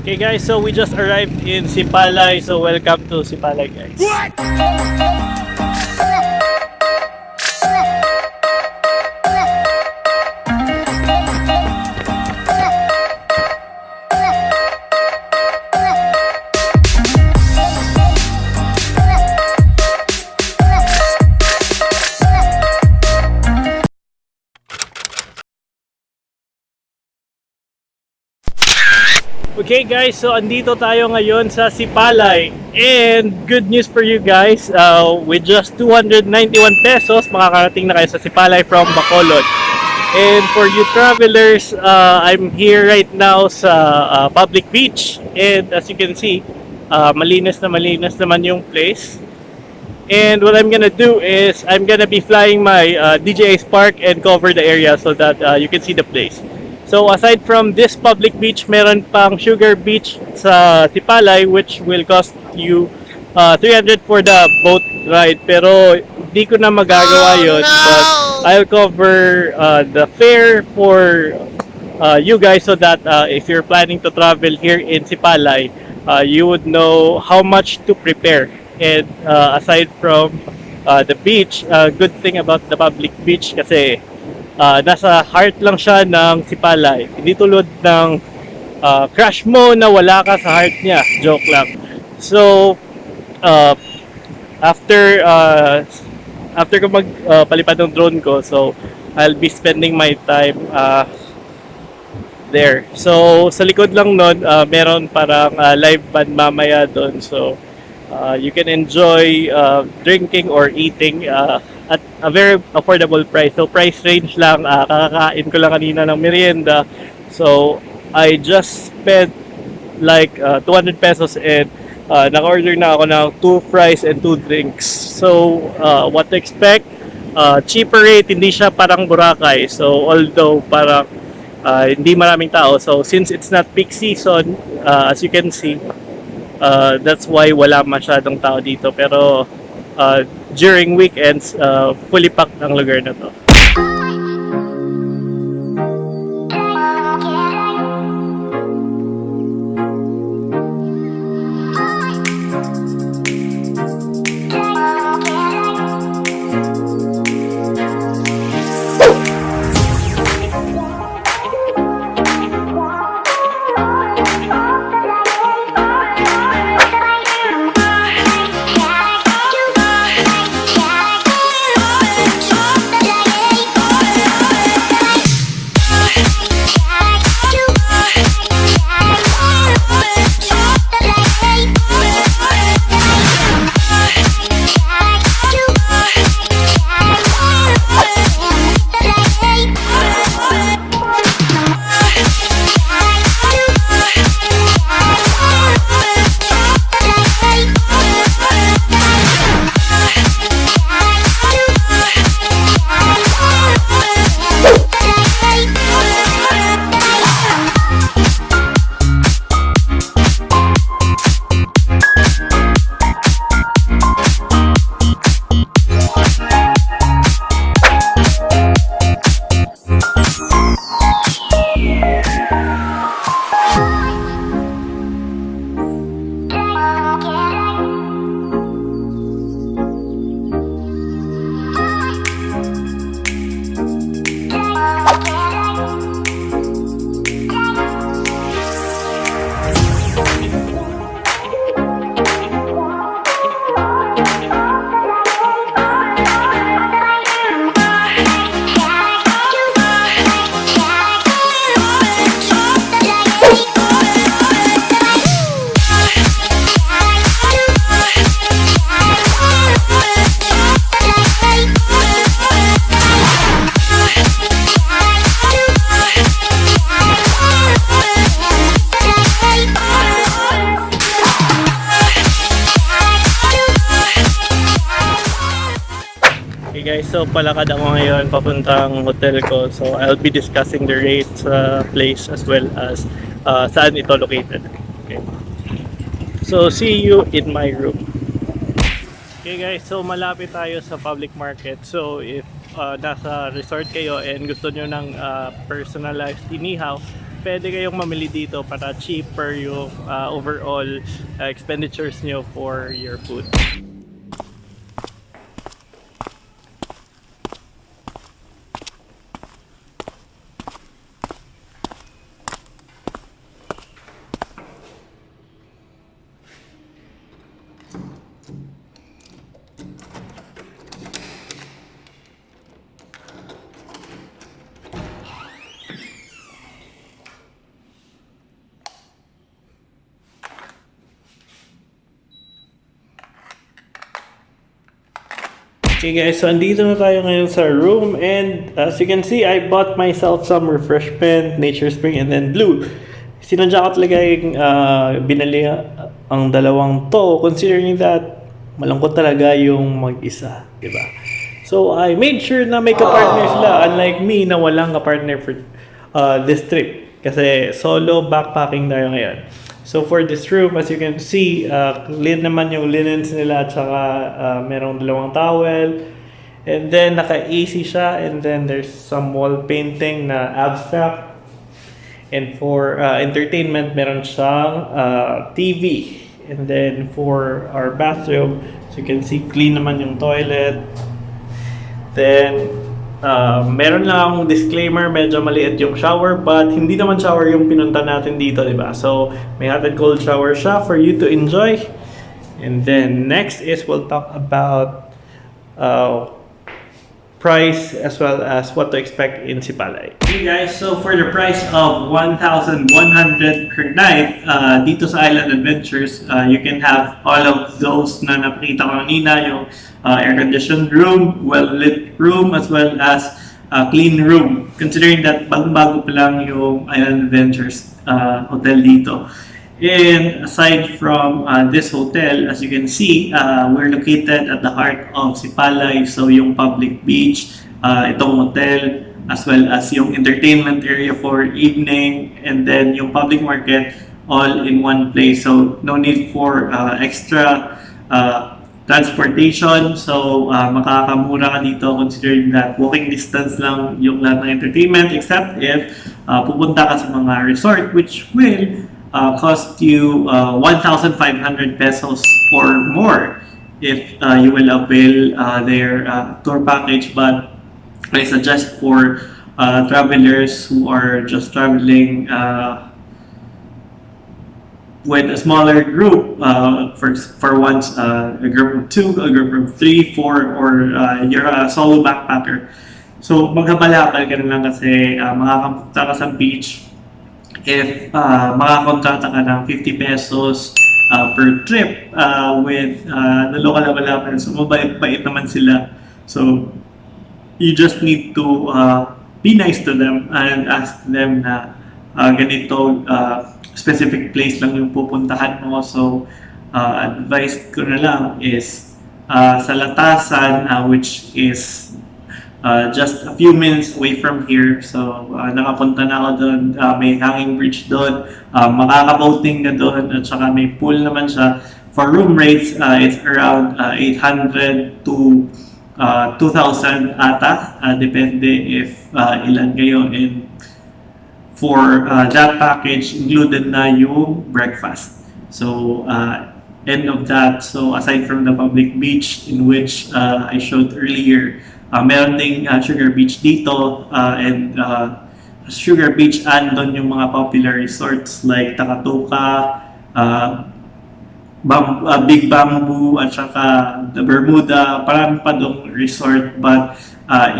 Okay guys, so we just arrived in Sipalay. So welcome to Sipalay guys. What? Okay guys, so andito tayo ngayon sa Sipalay. And good news for you guys, with just 291 pesos, makakarating na kayo sa Sipalay from Bacolod. And for you travelers, I'm here right now sa public beach. And as you can see, malinis naman yung place. And what I'm gonna do is, I'm gonna be flying my DJI Spark and cover the area so that you can see the place. So aside from this public beach, meron pang Sugar Beach sa Sipalay which will cost you 300 for the boat ride. Pero hindi ko na magagawa yun. But I'll cover the fare for you guys so that if you're planning to travel here in Sipalay, you would know how much to prepare. And aside from the beach, good thing about the public beach kasi nasa heart lang siya ng Sipalay. Hindi tulad ng crush mo na wala ka sa heart niya. Joke lang. So, after ko magpalipad ng drone ko, so I'll be spending my time there. So, sa likod lang nun, meron parang live band mamaya doon. So, you can enjoy drinking or eating at a very affordable price. So price range lang, kakakain ko lang kanina ng merienda. So I just spent like 200 pesos and naka-order na ako ng 2 fries and 2 drinks. So what to expect? Cheaper rate, hindi siya parang Boracay. So although parang hindi maraming tao. So since it's not peak season, as you can see, that's why wala masyadong tao dito. Pero during weekends, fully packed ang lugar na to. Okay guys, so palakad ako ngayon papuntang hotel ko. So I'll be discussing the rates sa place as well as saan ito located. Okay. So see you in my room. Okay guys, so malapit tayo sa public market. So if nasa resort kayo and gusto nyo ng personalized inihaw, pwede kayong mamili dito para cheaper yung overall expenditures nyo for your food. Okay guys, so andito na tayo ngayon sa room, and as you can see, I bought myself some refreshment, Nature Spring, and then Blue. Sinadya ko talaga yung binali ang dalawang to, considering that malungkot talaga yung mag-isa, diba? So I made sure na may kapartner sila, unlike me na walang kapartner for this trip. Kasi solo backpacking tayo ngayon. So for this room, as you can see, clean naman yung linens nila, at saka merong dalawang towel. And then naka-AC siya, and then there's some wall painting na abstract. And for entertainment, meron siyang TV. And then for our bathroom, as you can see, clean naman yung toilet. Then meron lang akong disclaimer, medyo maliit yung shower, but hindi naman shower yung pinunta natin dito, diba? So may hot and cold shower siya for you to enjoy. And then next is we'll talk about price as well as what to expect in Sipalay. Okay guys, so for the price of 1,100 per night dito sa Island Adventures, you can have all of those na napakita ko kanina, yung air-conditioned room, well-lit room, as well as clean room. Considering that bagong-bago pa lang yung Island Adventures hotel dito. And aside from this hotel, as you can see, we're located at the heart of Sipalay. So yung public beach, itong hotel, as well as yung entertainment area for evening, and then yung public market, all in one place. So no need for extra transportation. So makakamura ka dito considering that walking distance lang yung lahat ng entertainment, except if pupunta ka sa mga resort, which will cost you 1,500 pesos or more if you will avail their tour package. But I suggest for travelers who are just traveling with a smaller group, for once, a group of 2, a group of 3, 4, or you're a solo backpacker. So magkabalakal ka na lang kasi makakapunta ka sa beach if makakontrata ka ng 50 pesos per trip with the local developers. So mabait naman sila. So you just need to be nice to them and ask them na ganito specific place lang yung pupuntahan mo. So advice ko na lang is sa Latasan, which is just a few minutes away from here. So nakapunta na ako doon, may hanging bridge doon, makaka-boating na doon, at saka may pool naman siya. For room rates, it's around 800 to 2,000 ata, depende if ilan kayo. And for that package, included na yung breakfast. So end of that, so aside from the public beach in which I showed earlier, meron ding Sugar Beach dito, and Sugar Beach andon yung mga popular resorts like Takatuka, Big Bamboo, at saka the Bermuda. Parang pa dong resort, but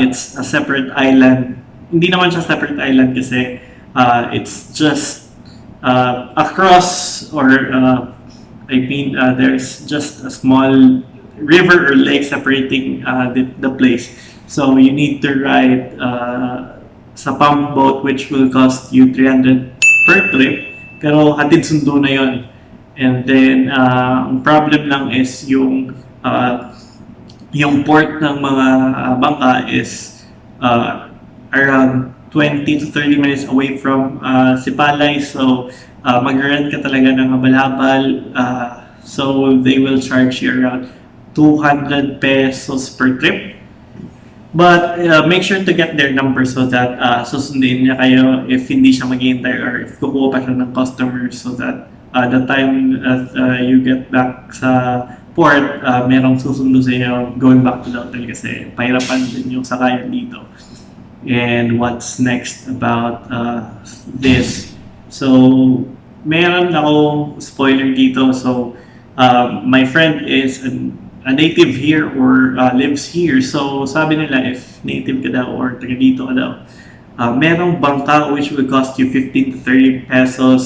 it's a separate island. Hindi naman siya separate island kasi it's just across, or I mean there's just a small river or lake separating the place. So you need to ride sa pump boat, which will cost you 300 per trip, pero hatid sundo na yon. And then ang problem lang is yung port ng mga bangka is around 20 to 30 minutes away from Sipalay. So mag-rent ka talaga ng habal-habal, so they will charge you around 200 pesos per trip. But make sure to get their number so that susundin niya kayo if hindi siya maghihintay or if kukuha pa siya ng customers so that the time that you get back sa port, merong susundo sa inyo going back to the hotel kasi pahirapan din yung sakayan dito. And what's next about this? So, meron akong spoiler dito. So, my friend is a native here or lives here. So, sabi nila if native ka daw or taga dito ka daw, merong bangka which will cost you 15 to 30 pesos.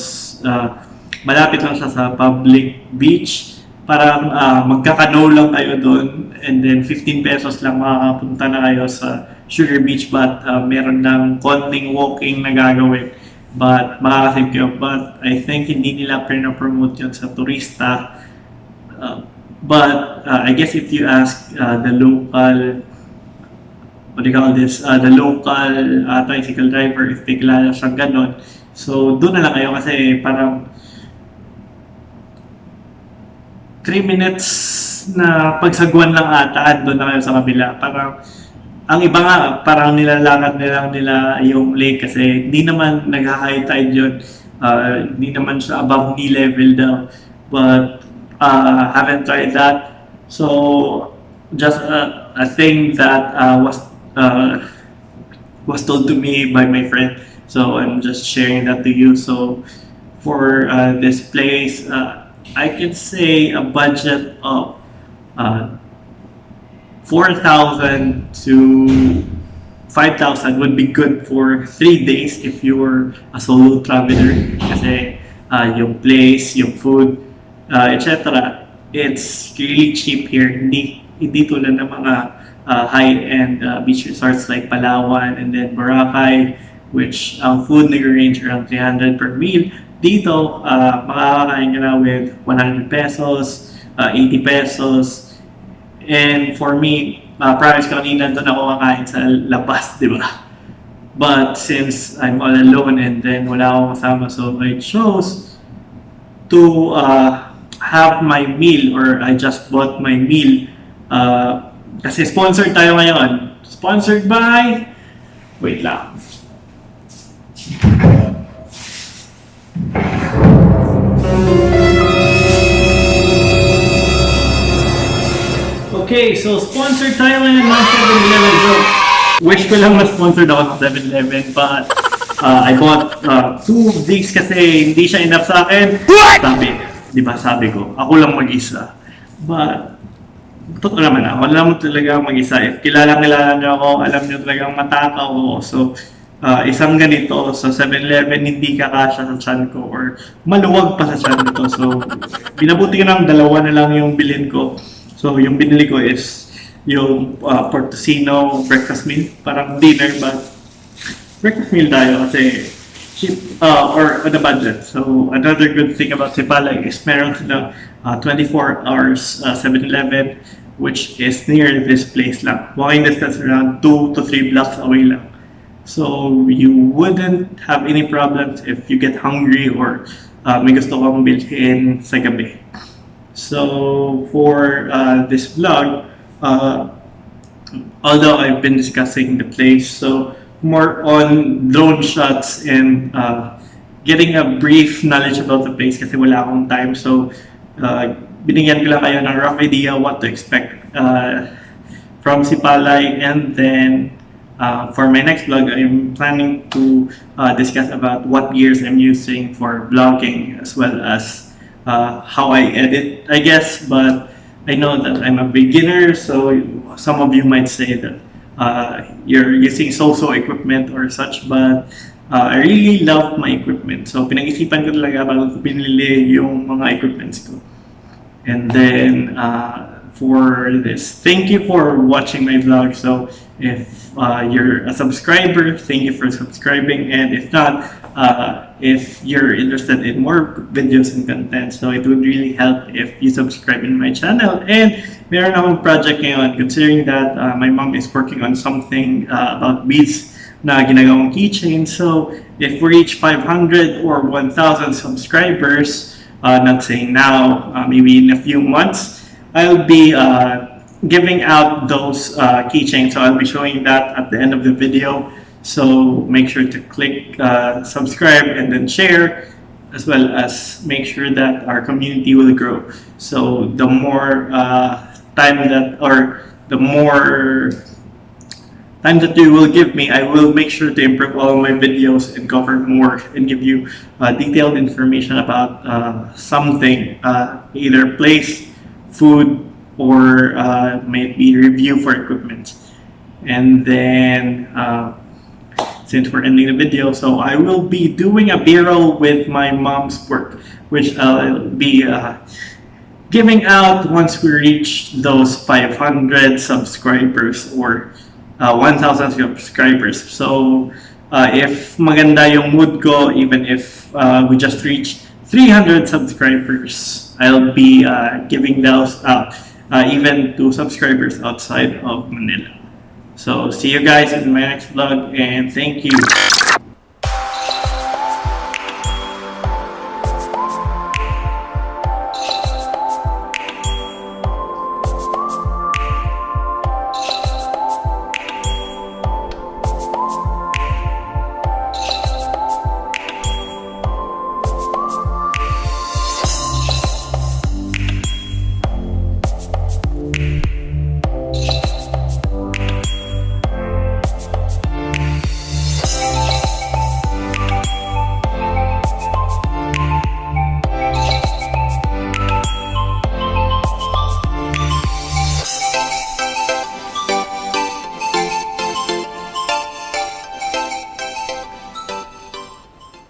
Malapit lang siya sa public beach. Parang magkakano lang kayo doon and then 15 pesos lang makakapunta na kayo sa Sugar Beach but meron ng konting walking na gagawin but makakasave kayo. But I think hindi nila pinapromote yun sa turista. But I guess if you ask the local, what do you call this, the local tricycle driver if may kilala siyang ganon, so doon na lang kayo kasi parang 3 minutes na pagsagwan lang ata, doon na kayo sa kabila. Parang, ang iba nga, parang nilalakad nila yung lake kasi hindi naman nag-high tide yun. Hindi naman siya above knee level daw. But, haven't tried that. So, just a thing that was told to me by my friend. So, I'm just sharing that to you. So, for this place, I can say a budget of 4,000 to 5,000 would be good for 3 days if you were a solo traveler. Kasi yung place, yung food, etc. It's really cheap here. Hindi tulad ng mga high-end beach resorts like Palawan and then Boracay, which ang food nag-range around 300 per meal. Dito, makakakain ka na with 100 pesos, 80 pesos. And for me, promise ko kanina doon ako kakain sa labas, di ba? But since I'm all alone and then wala akong kasama, so I chose to have my meal or I just bought my meal. Kasi sponsored tayo ngayon. Sponsored by... Wait lang. Okay, so sponsored tayo ngayon ng 7-Eleven. So, wish ko lang na-sponsored ako ng 7-Eleven but I bought 2 of these kasi hindi siya enough sa akin. Sabi ko, ako lang mag-isa. But, totoo naman ako lang talaga mag-isa. If kilala niyo ako, alam niyo talagang matakaw ako. So, isang ganito sa 7-Eleven hindi kakasya sa tiyan ko or maluwag pa sa tiyan ko. So, binabuti ko ng 2 na lang yung bilhin ko. So, yung binili ko is yung Portosino breakfast meal. Parang dinner, but breakfast meal tayo kasi cheap or on the budget. So, another good thing about Sipalay is meron silang 24 hours 7-Eleven which is near this place lang. Walking distance around 2 to 3 blocks away lang. So, you wouldn't have any problems if you get hungry or may gusto kong bilhin sa gabi. So, for this vlog, although I've been discussing the place, so more on drone shots and getting a brief knowledge about the place kasi wala akong time. So, binigyan ko lang kayo ng rough idea what to expect from Sipalay. And then, for my next vlog, I'm planning to discuss about what gears I'm using for vlogging as well as how I edit, I guess. But I know that I'm a beginner, so some of you might say that you're using so-so equipment or such, but I really love my equipment. So pinag-isipan ko talaga bago ko pinili yung mga equipments ko. And then for this, thank you for watching my vlog. So if you're a subscriber, thank you for subscribing. And if not, if you're interested in more videos and content, so it would really help if you subscribe in my channel. And meron akong project ngayon, considering that my mom is working on something about beads na ginagawang keychain. So if we reach 500 or 1,000 subscribers, not saying now, maybe in a few months, I'll be giving out those keychains. So I'll be showing that at the end of the video. So make sure to click subscribe and then share, as well as make sure that our community will grow. So the more time that, or the more time that you will give me, I will make sure to improve all my videos and cover more and give you detailed information about something, either place, food, or maybe review for equipment. And then since we're ending the video, so I will be doing a B-roll with my mom's work, which I'll be giving out once we reach those 500 subscribers or 1,000 subscribers. So if maganda yung mood ko, even if we just reach 300 subscribers, I'll be giving those out even to subscribers outside of Manila. So see you guys in my next vlog, and thank you.